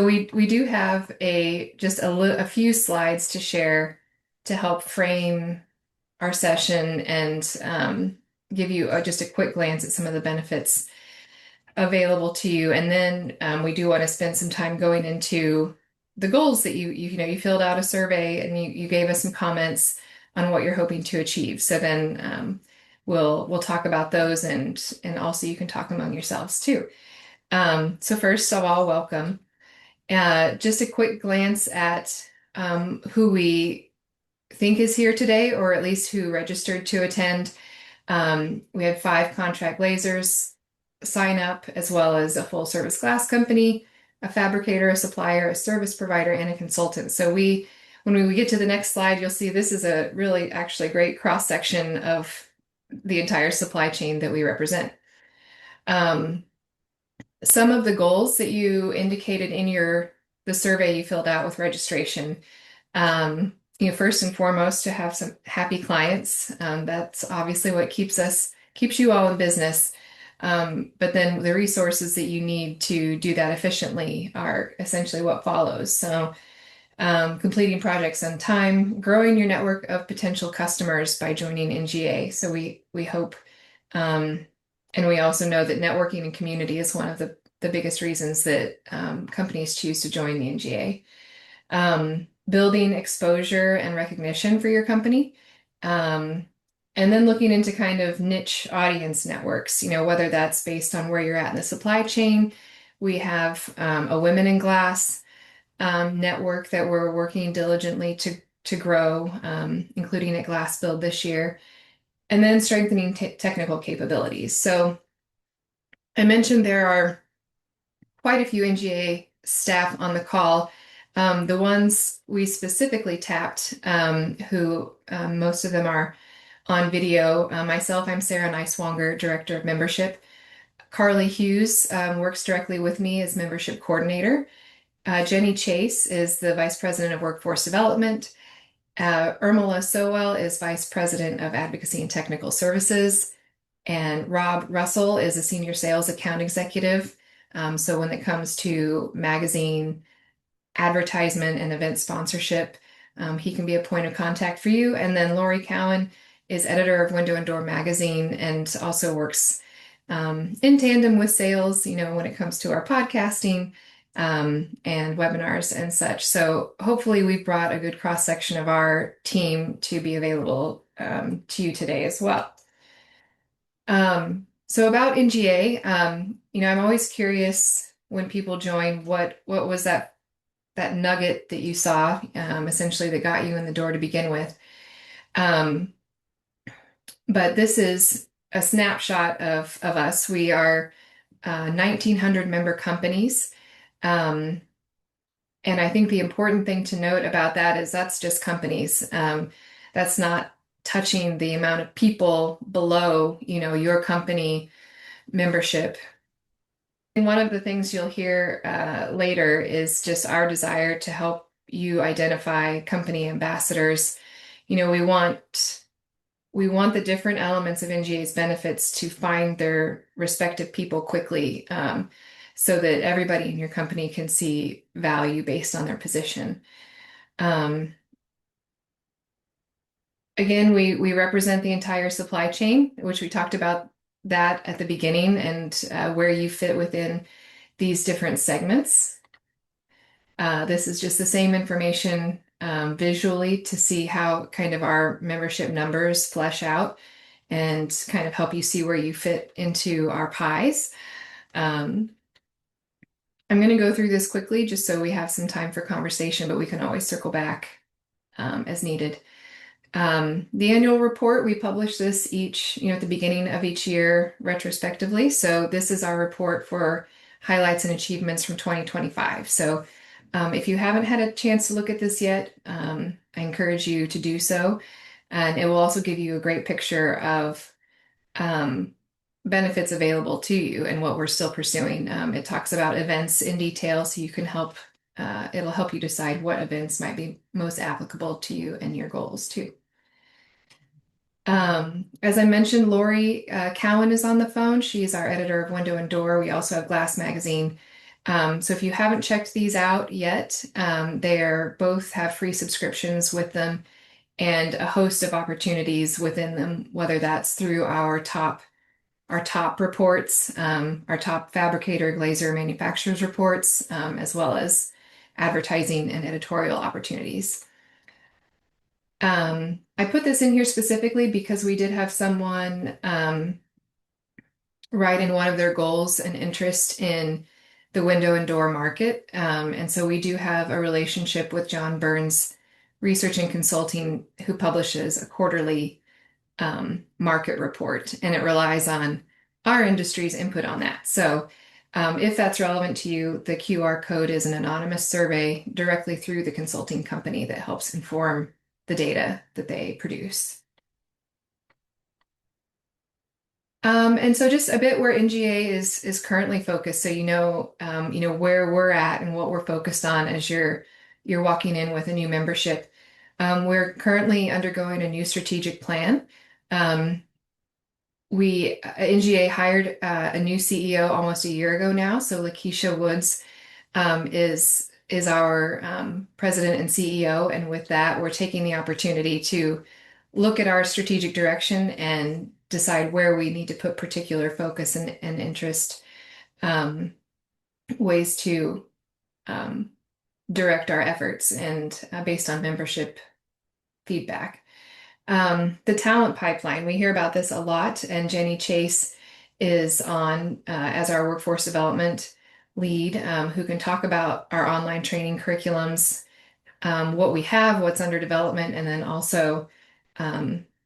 we do have a few slides to share to help frame our session and give you just a quick glance at some of the benefits available to you. And then we do want to spend some time going into the goals that you filled out a survey and you gave us some comments on what you're hoping to achieve. So then we'll talk about those and also you can talk among yourselves too. So first of all, welcome. Just a quick glance at who we think is here today, or at least who registered to attend. We had 5 contract lasers sign up, as well as a full service glass company, a fabricator, a supplier, a service provider, and a consultant. So when we get to the next slide, you'll see this is a really actually great cross section of the entire supply chain that we represent. Some of the goals that you indicated in the survey you filled out with registration. First and foremost, to have some happy clients. That's obviously what keeps you all in business. But then the resources that you need to do that efficiently are essentially what follows. So, completing projects on time, growing your network of potential customers by joining NGA. So we hope, and we also know that networking and community is one of the biggest reasons that companies choose to join the NGA. Building exposure and recognition for your company. And then looking into kind of niche audience networks, whether that's based on where you're at in the supply chain. We have a Women in Glass network that we're working diligently to grow, including at Glass Build this year, and then strengthening technical capabilities. So I mentioned there are quite a few NGA staff on the call. The ones we specifically tapped, who most of them are on video. Myself, I'm Sarah Neiswanger, Director of Membership. Carly Hughes works directly with me as Membership Coordinator. Jenny Chase is the Vice President of Workforce Development. Irmela Sowell is Vice President of Advocacy and Technical Services. And Rob Russell is a Senior Sales Account Executive. So when it comes to magazine advertisement and event sponsorship, he can be a point of contact for you. And then Lori Cowan is editor of Window and Door magazine and also works in tandem with sales, when it comes to our podcasting and webinars and such. So hopefully we've brought a good cross section of our team to be available to you today as well. So about NGA, I'm always curious when people join, what was that nugget that you saw, essentially that got you in the door to begin with. But this is a snapshot of us. We are 1,900 member companies. And I think the important thing to note about that is that's just companies. That's not touching the amount of people below, your company membership. And one of the things you'll hear later is just our desire to help you identify company ambassadors. We want the different elements of NGA's benefits to find their respective people quickly, so that everybody in your company can see value based on their position. Again, we represent the entire supply chain, which we talked about that at the beginning, and where you fit within these different segments. This is just the same information visually to see how kind of our membership numbers flesh out and kind of help you see where you fit into our pies. I'm going to go through this quickly just so we have some time for conversation, but we can always circle back as needed. The annual report, we publish this at the beginning of each year retrospectively. So this is our report for highlights and achievements from 2025. So if you haven't had a chance to look at this yet, I encourage you to do so. And it will also give you a great picture of benefits available to you and what we're still pursuing. It talks about events in detail, so you can it'll help you decide what events might be most applicable to you and your goals too. As I mentioned, Lori Cowan is on the phone. She's our editor of Window and Door. We also have Glass Magazine. So if you haven't checked these out yet, they both have free subscriptions with them and a host of opportunities within them, whether that's through our top reports, our top fabricator, glazer, manufacturers reports, as well as advertising and editorial opportunities. I put this in here specifically because we did have someone write in one of their goals an interest in the window and door market. And so we do have a relationship with John Burns Research and Consulting, who publishes a quarterly market report, and it relies on our industry's input on that. So if that's relevant to you, the QR code is an anonymous survey directly through the consulting company that helps inform the data that they produce. And so just a bit where NGA is currently focused, so where we're at and what we're focused on as you're walking in with a new membership. We're currently undergoing a new strategic plan. NGA hired a new CEO almost a year ago now. So Lakeisha Woods is our president and CEO, and with that, we're taking the opportunity to look at our strategic direction and decide where we need to put particular focus and interest, ways to direct our efforts, and based on membership feedback. The talent pipeline, we hear about this a lot, and Jenny Chase is on as our workforce development lead, who can talk about our online training curriculums, what we have, what's under development, and then also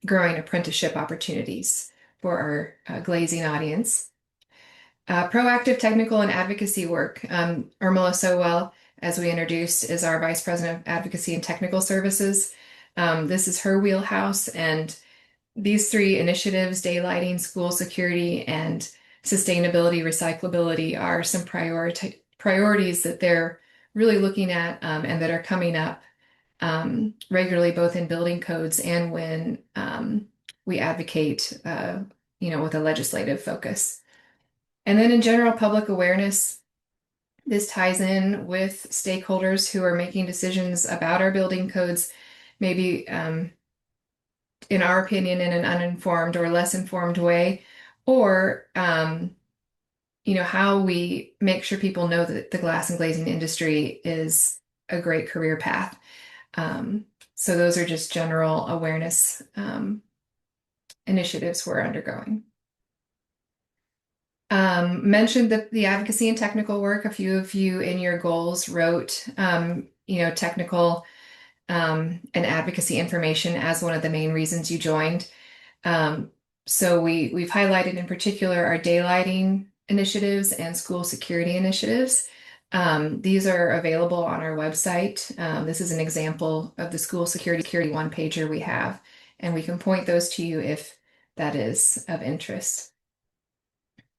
growing apprenticeship opportunities for our glazing audience. Proactive technical and advocacy work. Urmila Sowell, as we introduced, is our Vice President of Advocacy and Technical Services. This is her wheelhouse, and these three initiatives, daylighting, school security, and sustainability, recyclability, are some priorities that they're really looking at, and that are coming up regularly, both in building codes and when we advocate, with a legislative focus. And then in general public awareness, this ties in with stakeholders who are making decisions about our building codes, maybe in our opinion, in an uninformed or less informed way, or how we make sure people know that the glass and glazing industry is a great career path. So those are just general awareness initiatives we're undergoing. Mentioned the advocacy and technical work. A few of you in your goals wrote, technical and advocacy information as one of the main reasons you joined. So we've highlighted in particular our daylighting initiatives and school security initiatives. These are available on our website. This is an example of the school security one-pager we have, and we can point those to you if that is of interest.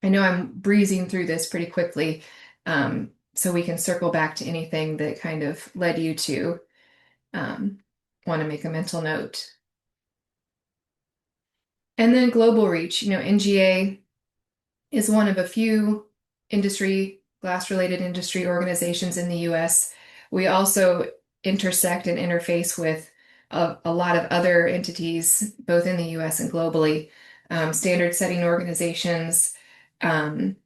I know I'm breezing through this pretty quickly, so we can circle back to anything that kind of led you to want to make a mental note. And then global reach. NGA is one of a few glass-related industry organizations in the US. We also intersect and interface with a lot of other entities, both in the US and globally, standard-setting organizations, kind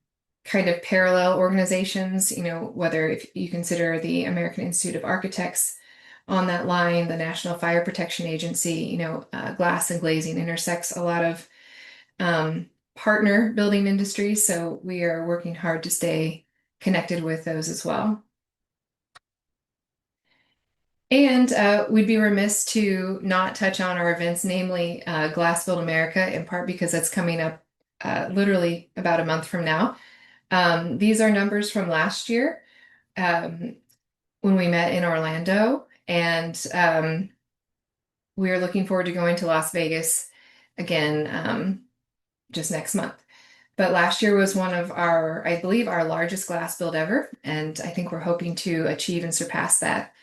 of parallel organizations, whether if you consider the American Institute of Architects on that line, the National Fire Protection Agency, glass and glazing intersects a lot of partner building industries. So we are working hard to stay connected with those as well. And we'd be remiss to not touch on our events, namely Glass Build America, in part because that's coming up literally about a month from now. These are numbers from last year when we met in Orlando, and we are looking forward to going to Las Vegas again just next month. But last year was one of I believe, our largest glass build ever, and I think we're hoping to achieve and surpass that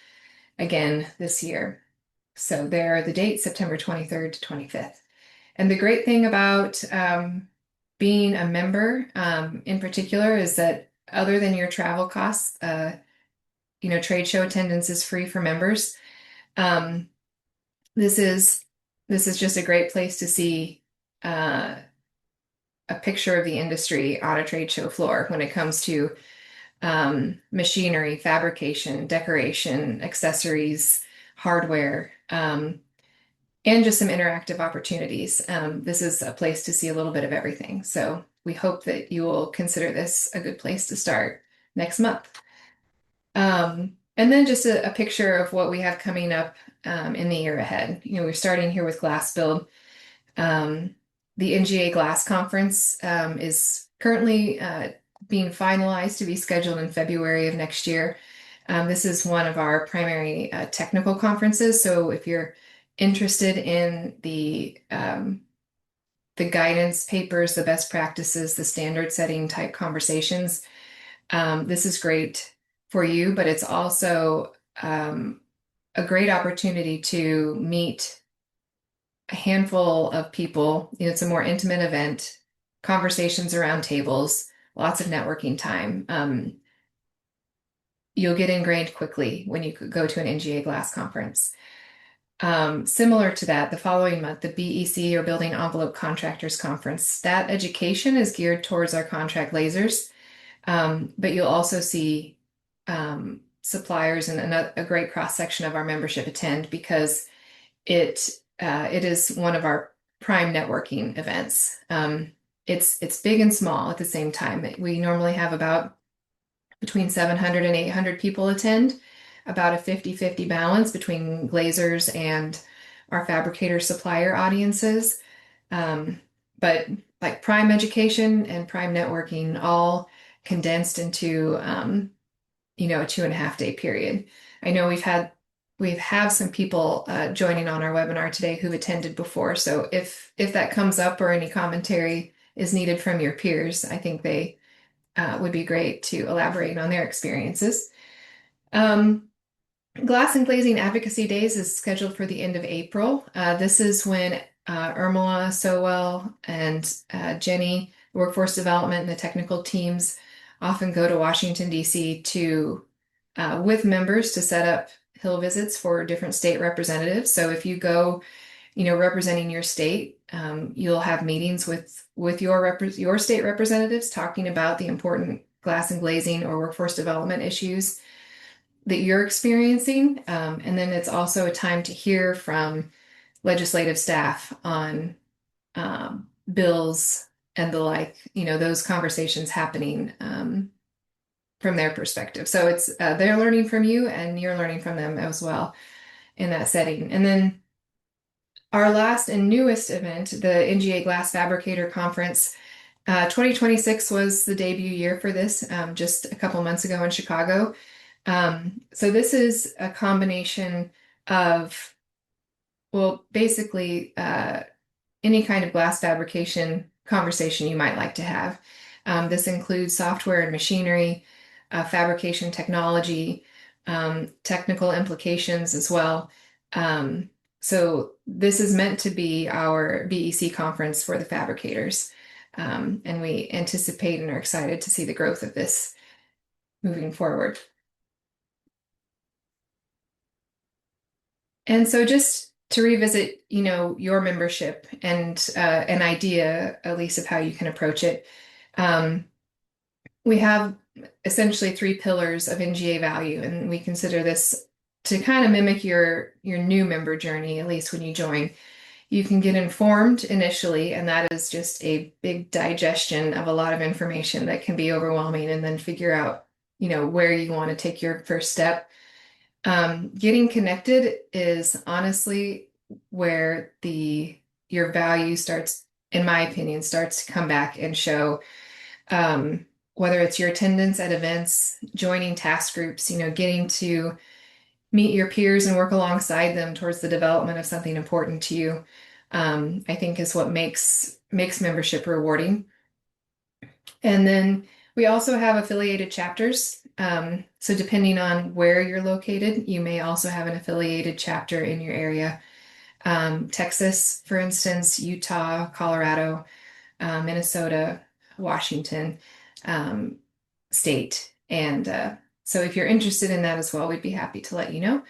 again this year. So there are the dates, September 23rd to 25th. And the great thing about being a member in particular is that other than your travel costs, trade show attendance is free for members. Um, this is this is just a great place to see uh, a picture of the industry on a trade show floor when it comes to machinery, fabrication, decoration, accessories, hardware, and just some interactive opportunities. This is a place to see a little bit of everything. So we hope that you will consider this a good place to start next month. And then just a picture of what we have coming up in the year ahead. We're starting here with Glass Build. Um, the NGA Glass Conference is currently being finalized to be scheduled in February of next year. This is one of our primary technical conferences. So if you're interested in the guidance papers, the best practices, the standard setting type conversations, this is great for you, but it's also a great opportunity to meet a handful of people. It's a more intimate event, conversations around tables, lots of networking time. You'll get ingrained quickly when you go to an NGA Glass conference. Similar to that, the following month, the BEC or Building Envelope Contractors Conference. That education is geared towards our contract lasers, but you'll also see suppliers and a great cross section of our membership attend because it is one of our prime networking events. It's big and small at the same time. We normally have about between 700 and 800 people attend, about a 50-50 balance between glazers and our fabricator supplier audiences. But like prime education and prime networking all condensed into a 2.5 day period. I know we've have some people joining on our webinar today who've attended before. So if that comes up or any commentary is needed from your peers, I think they would be great to elaborate on their experiences. Glass and Glazing Advocacy Days is scheduled for the end of April. This is when Irmela, Sowell, and Jenny, the workforce development and the technical teams often go to Washington, D.C. to with members to set up Hill visits for different state representatives. So if you go, representing your state, you'll have meetings with your state representatives talking about the important glass and glazing or workforce development issues that you're experiencing. And then it's also a time to hear from legislative staff on bills and the like, those conversations happening from their perspective. So it's they're learning from you and you're learning from them as well in that setting. And then our last and newest event, the NGA Glass Fabricator Conference, 2026 was the debut year for this, just a couple months ago in Chicago. So this is a combination of, well, basically any kind of glass fabrication conversation you might like to have. This includes software and machinery, fabrication technology, technical implications as well. So this is meant to be our BEC conference for the fabricators. And we anticipate and are excited to see the growth of this moving forward. And so just to revisit, your membership and an idea, at least of how you can approach it. We have essentially 3 pillars of NGA value, and we consider this to kind of mimic your new member journey, at least when you join. You can get informed initially, and that is just a big digestion of a lot of information that can be overwhelming, and then figure out, where you want to take your first step. Getting connected is honestly where your value starts, in my opinion, starts to come back and show. Whether it's your attendance at events, joining task groups, getting to meet your peers and work alongside them towards the development of something important to you, I think is what makes membership rewarding. And then we also have affiliated chapters. So depending on where you're located, you may also have an affiliated chapter in your area. Texas, for instance, Utah, Colorado, Minnesota, Washington. state. And so if you're interested in that as well, we'd be happy to let you know.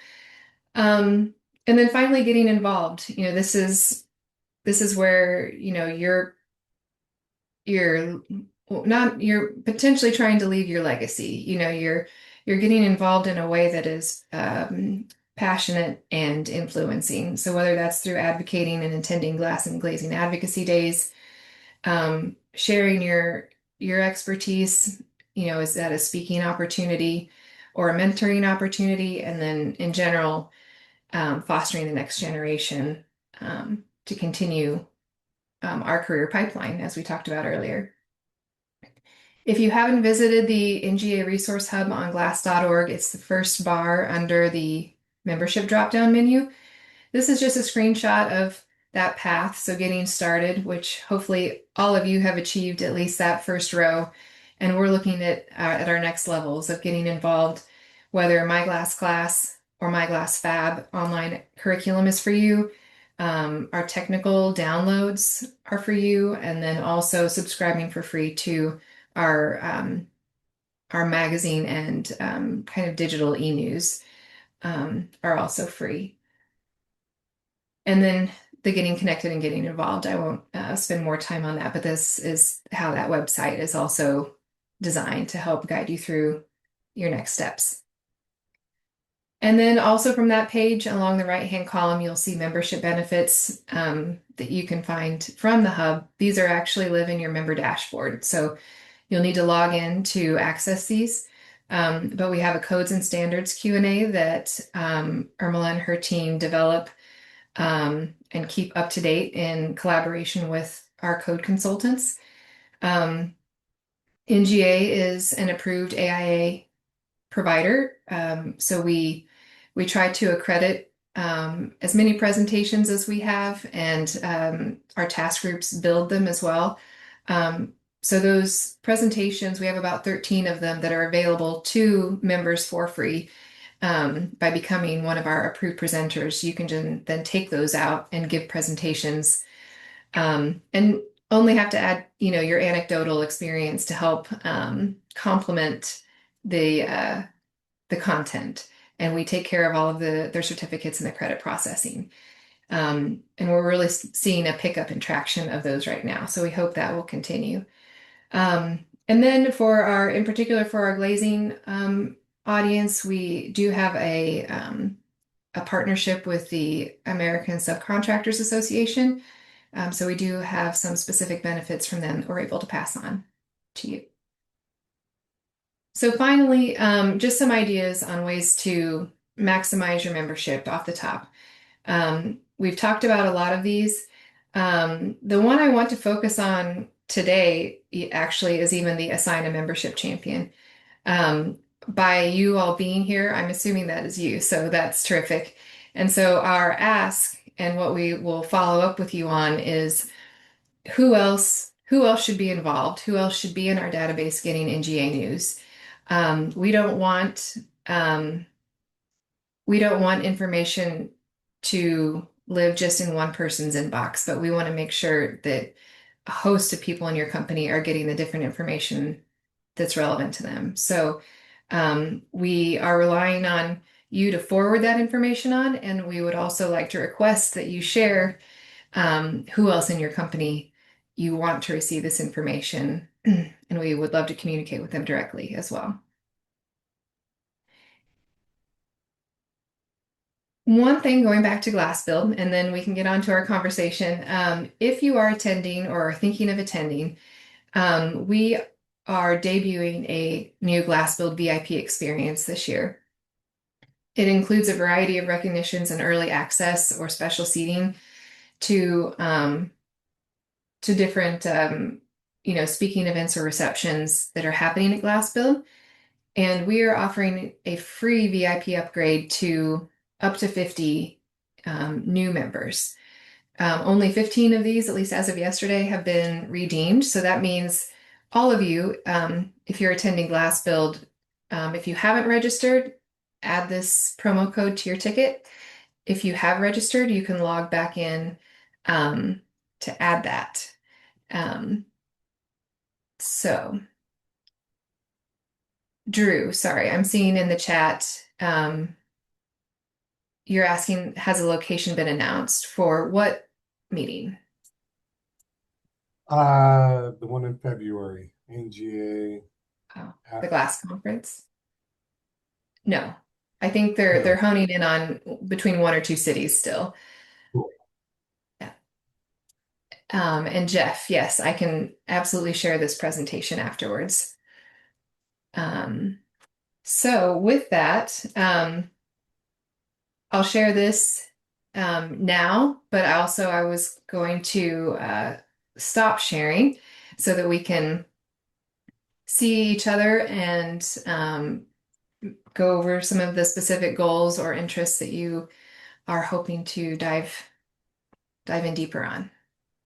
Um, and then finally getting involved. This is where, you're well, not you're potentially trying to leave your legacy. You're getting involved in a way that is passionate and influencing. So whether that's through advocating and attending glass and glazing advocacy days, sharing your expertise, is that a speaking opportunity or a mentoring opportunity, and then in general, fostering the next generation to continue our career pipeline, as we talked about earlier. If you haven't visited the NGA Resource Hub on glass.org, it's the first bar under the membership drop-down menu. This is just a screenshot of that path, so getting started, which hopefully all of you have achieved at least that first row. And we're looking at our next levels of getting involved, whether My Glass Class or My Glass Fab online curriculum is for you. Our technical downloads are for you, and then also subscribing for free to our our magazine and kind of digital e-news are also free. And then the getting connected and getting involved, I won't spend more time on that, but this is how that website is also designed to help guide you through your next steps. And then also from that page along the right-hand column, you'll see membership benefits that you can find from the hub. These are actually live in your member dashboard. So you'll need to log in to access these. But we have a codes and standards Q&A that Irmela and her team develop and keep up to date in collaboration with our code consultants. NGA is an approved AIA provider, so we try to accredit as many presentations as we have, and our task groups build them as well. So those presentations, we have about 13 of them that are available to members for free. By becoming one of our approved presenters, you can then take those out and give presentations, and only have to add, your anecdotal experience to help complement the content. And we take care of all of their certificates and the credit processing. And we're really seeing a pickup in traction of those right now. So we hope that will continue. And then in particular for our glazing audience, we do have a partnership with the American Subcontractors Association. So we do have some specific benefits from them that we're able to pass on to you. So finally, just some ideas on ways to maximize your membership off the top. We've talked about a lot of these. The one I want to focus on today actually is even the Assign a Membership Champion. By you all being here, I'm assuming that is you, so that's terrific. And so our ask and what we will follow up with you on is who else should be involved? Who else should be in our database getting NGA news? We don't want information to live just in one person's inbox, but we want to make sure that a host of people in your company are getting the different information that's relevant to them. So we are relying on you to forward that information on, and we would also like to request that you share who else in your company you want to receive this information, and we would love to communicate with them directly as well. One thing, going back to Glassbuild, and then we can get on to our conversation. If you are attending or are thinking of attending, we are debuting a new Glassbuild VIP experience this year. It includes a variety of recognitions and early access or special seating to different speaking events or receptions that are happening at Glassbuild. And we are offering a free VIP upgrade to up to 50 new members. Only 15 of these, at least as of yesterday, have been redeemed. So that means all of you, if you're attending Glassbuild, if you haven't registered, add this promo code to your ticket. If you have registered, you can log back in to add that. So Drew, sorry, I'm seeing in the chat, you're asking, has a location been announced for what meeting? The one in February, NGA. Oh, the uh, glass conference? No. I think they're No. honing in on between one or two cities still. Cool. Yeah. And Jeff, yes, I can absolutely share this presentation afterwards. Um, so with that, I'll share this now, but I was going to stop sharing so that we can see each other and go over some of the specific goals or interests that you are hoping to dive in deeper on.